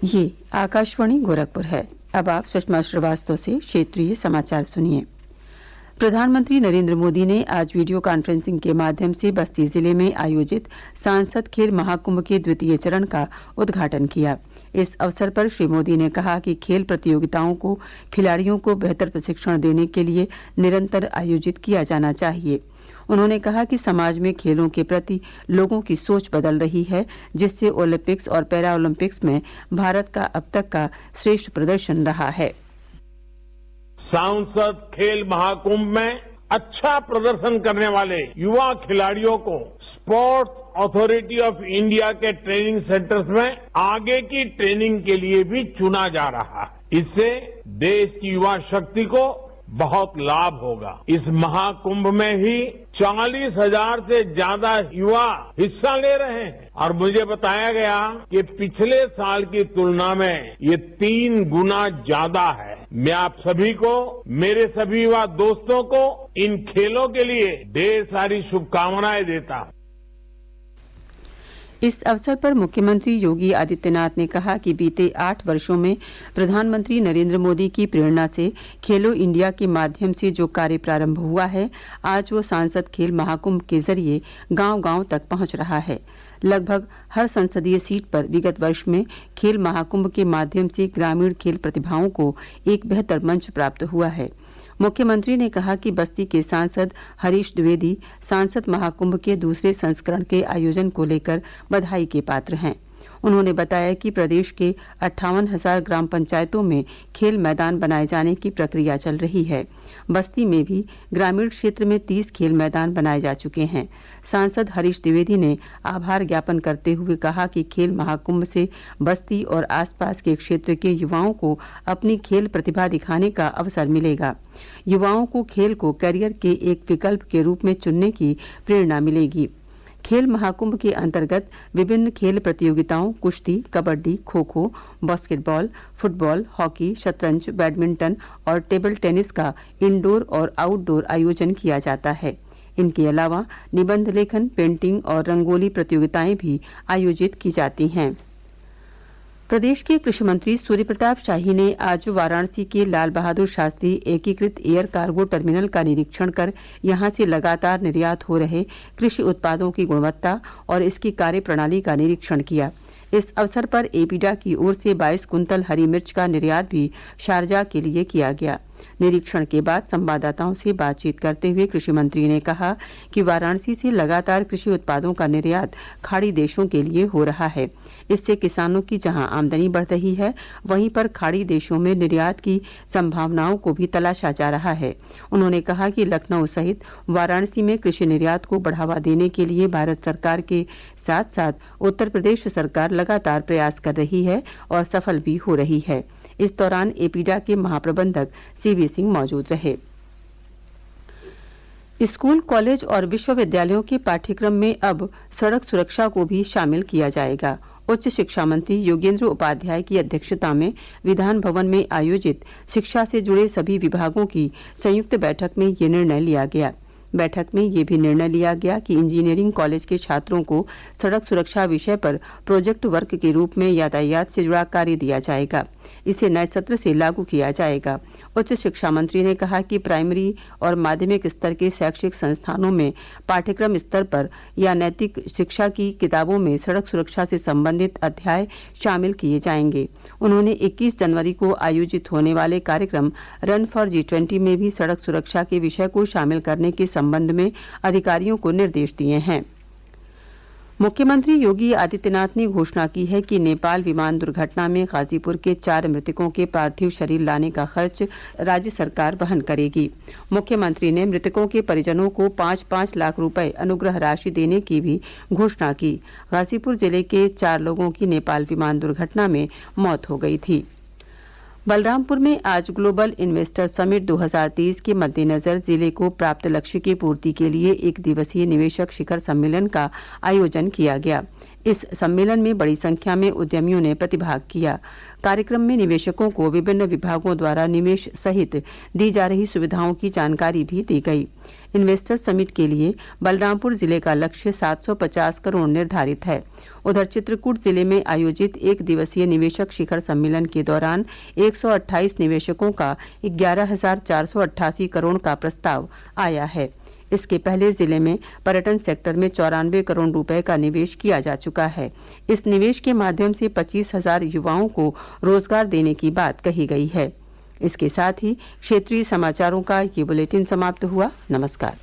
ये आकाशवाणी गोरखपुर है। अब आप सुषमा श्रीवास्तव से क्षेत्रीय समाचार सुनिए। प्रधानमंत्री नरेंद्र मोदी ने आज वीडियो कॉन्फ्रेंसिंग के माध्यम से बस्ती जिले में आयोजित सांसद खेल महाकुंभ के द्वितीय चरण का उद्घाटन किया। इस अवसर पर श्री मोदी ने कहा कि खेल प्रतियोगिताओं को खिलाड़ियों को बेहतर प्रशिक्षण देने के लिए निरंतर आयोजित किया जाना चाहिए। उन्होंने कहा कि समाज में खेलों के प्रति लोगों की सोच बदल रही है, जिससे ओलंपिक्स और पैरा ओलंपिक्स में भारत का अब तक का श्रेष्ठ प्रदर्शन रहा है। सांसद खेल महाकुंभ में अच्छा प्रदर्शन करने वाले युवा खिलाड़ियों को स्पोर्ट्स अथॉरिटी ऑफ इंडिया के ट्रेनिंग सेंटर्स में आगे की ट्रेनिंग के लिए भी चुना जा रहा है। इससे देश की युवा शक्ति को बहुत लाभ होगा। इस महाकुंभ में ही 40,000 से ज्यादा युवा हिस्सा ले रहे हैं और मुझे बताया गया कि पिछले साल की तुलना में ये 3 गुना ज्यादा है। मैं आप सभी को, मेरे सभी युवा दोस्तों को इन खेलों के लिए ढेर सारी शुभकामनाएं देता हूं। इस अवसर पर मुख्यमंत्री योगी आदित्यनाथ ने कहा कि बीते 8 वर्षों में प्रधानमंत्री नरेंद्र मोदी की प्रेरणा से खेलो इंडिया के माध्यम से जो कार्य प्रारंभ हुआ है, आज वो सांसद खेल महाकुंभ के जरिए गांव-गांव तक पहुंच रहा है। लगभग हर संसदीय सीट पर विगत वर्ष में खेल महाकुंभ के माध्यम से ग्रामीण खेल प्रतिभाओं को एक बेहतर मंच प्राप्त हुआ है। मुख्यमंत्री ने कहा कि बस्ती के सांसद हरीश द्विवेदी सांसद महाकुंभ के दूसरे संस्करण के आयोजन को लेकर बधाई के पात्र हैं। उन्होंने बताया कि प्रदेश के 58,000 ग्राम पंचायतों में खेल मैदान बनाए जाने की प्रक्रिया चल रही है। बस्ती में भी ग्रामीण क्षेत्र में 30 खेल मैदान बनाए जा चुके हैं। सांसद हरीश द्विवेदी ने आभार ज्ञापन करते हुए कहा कि खेल महाकुंभ से बस्ती और आसपास के क्षेत्र के युवाओं को अपनी खेल प्रतिभा दिखाने का अवसर मिलेगा। युवाओं को खेल को करियर के एक विकल्प के रूप में चुनने की प्रेरणा मिलेगी। खेल महाकुंभ के अंतर्गत विभिन्न खेल प्रतियोगिताओं कुश्ती, kabaddi, kho kho, basketball, football, hockey, शतरंज, बैडमिंटन और टेबल टेनिस का इंडोर और आउटडोर आयोजन किया जाता है। इनके अलावा निबंध लेखन, पेंटिंग और रंगोली प्रतियोगिताएं भी आयोजित की जाती हैं। प्रदेश के कृषि मंत्री सूर्य प्रताप शाही ने आज वाराणसी के लाल बहादुर शास्त्री एकीकृत एयर कार्गो टर्मिनल का निरीक्षण कर यहां से लगातार निर्यात हो रहे कृषि उत्पादों की गुणवत्ता और इसकी कार्यप्रणाली का निरीक्षण किया। इस अवसर पर एपीडा की ओर से 22 कुंतल हरी मिर्च का निर्यात भी शारजाह के लिए किया गया। निरीक्षण के बाद संवाददाताओं से बातचीत करते हुए कृषि मंत्री ने कहा कि वाराणसी से लगातार कृषि उत्पादों का निर्यात खाड़ी देशों के लिए हो रहा है। इससे किसानों की जहां आमदनी बढ़ रही है, वहीं पर खाड़ी देशों में निर्यात की संभावनाओं को भी तलाशा जा रहा है। उन्होंने कहा कि लखनऊ सहित वाराणसी में कृषि निर्यात को बढ़ावा देने के लिए भारत सरकार के साथ साथ उत्तर प्रदेश सरकार लगातार प्रयास कर रही है और सफल भी हो रही है। इस दौरान एपीडा के महाप्रबंधक सीवी सिंह मौजूद रहे। स्कूल, कॉलेज और विश्वविद्यालयों के पाठ्यक्रम में अब सड़क सुरक्षा को भी शामिल किया जाएगा। उच्च शिक्षा मंत्री योगेंद्र उपाध्याय की अध्यक्षता में विधान भवन में आयोजित शिक्षा से जुड़े सभी विभागों की संयुक्त बैठक में ये निर्णय लिया गया। बैठक में ये भी निर्णय लिया गया कि इंजीनियरिंग कॉलेज के छात्रों को सड़क सुरक्षा विषय पर प्रोजेक्ट वर्क के रूप में यातायात से जुड़ा कार्य दिया जाएगा। इसे नए सत्र से लागू किया जाएगा। उच्च शिक्षा मंत्री ने कहा कि प्राइमरी और माध्यमिक स्तर के शैक्षिक संस्थानों में पाठ्यक्रम स्तर पर या नैतिक शिक्षा की किताबों में सड़क सुरक्षा से संबंधित अध्याय शामिल किए जाएंगे। उन्होंने 21 जनवरी को आयोजित होने वाले कार्यक्रम रन फॉर G20 में भी सड़क सुरक्षा के विषय को शामिल करने के संबंध में अधिकारियों को निर्देश दिए हैं। मुख्यमंत्री योगी आदित्यनाथ ने घोषणा की है कि नेपाल विमान दुर्घटना में गाजीपुर के 4 मृतकों के पार्थिव शरीर लाने का खर्च राज्य सरकार वहन करेगी। मुख्यमंत्री ने मृतकों के परिजनों को 5-5 लाख रुपए अनुग्रह राशि देने की भी घोषणा की। गाजीपुर जिले के 4 लोगों की नेपाल विमान दुर्घटना में मौत हो गई थी। बलरामपुर में आज ग्लोबल इन्वेस्टर समिट 2023 के मद्देनजर जिले को प्राप्त लक्ष्य की पूर्ति के लिए 1 दिवसीय निवेशक शिखर सम्मेलन का आयोजन किया गया। इस सम्मेलन में बड़ी संख्या में उद्यमियों ने प्रतिभाग किया। कार्यक्रम में निवेशकों को विभिन्न विभागों द्वारा निवेश सहित दी जा रही सुविधाओं की जानकारी भी दी गई। इन्वेस्टर्स समिट के लिए बलरामपुर जिले का लक्ष्य 750 करोड़ निर्धारित है। उधर चित्रकूट जिले में आयोजित एक दिवसीय निवेशक शिखर सम्मेलन के दौरान 128 निवेशकों का 11,488 करोड़ का प्रस्ताव आया है। इसके पहले जिले में पर्यटन सेक्टर में 94 करोड़ रुपए का निवेश किया जा चुका है। इस निवेश के माध्यम से 25,000 युवाओं को रोजगार देने की बात कही गई है। इसके साथ ही क्षेत्रीय समाचारों का ये बुलेटिन समाप्त हुआ। नमस्कार।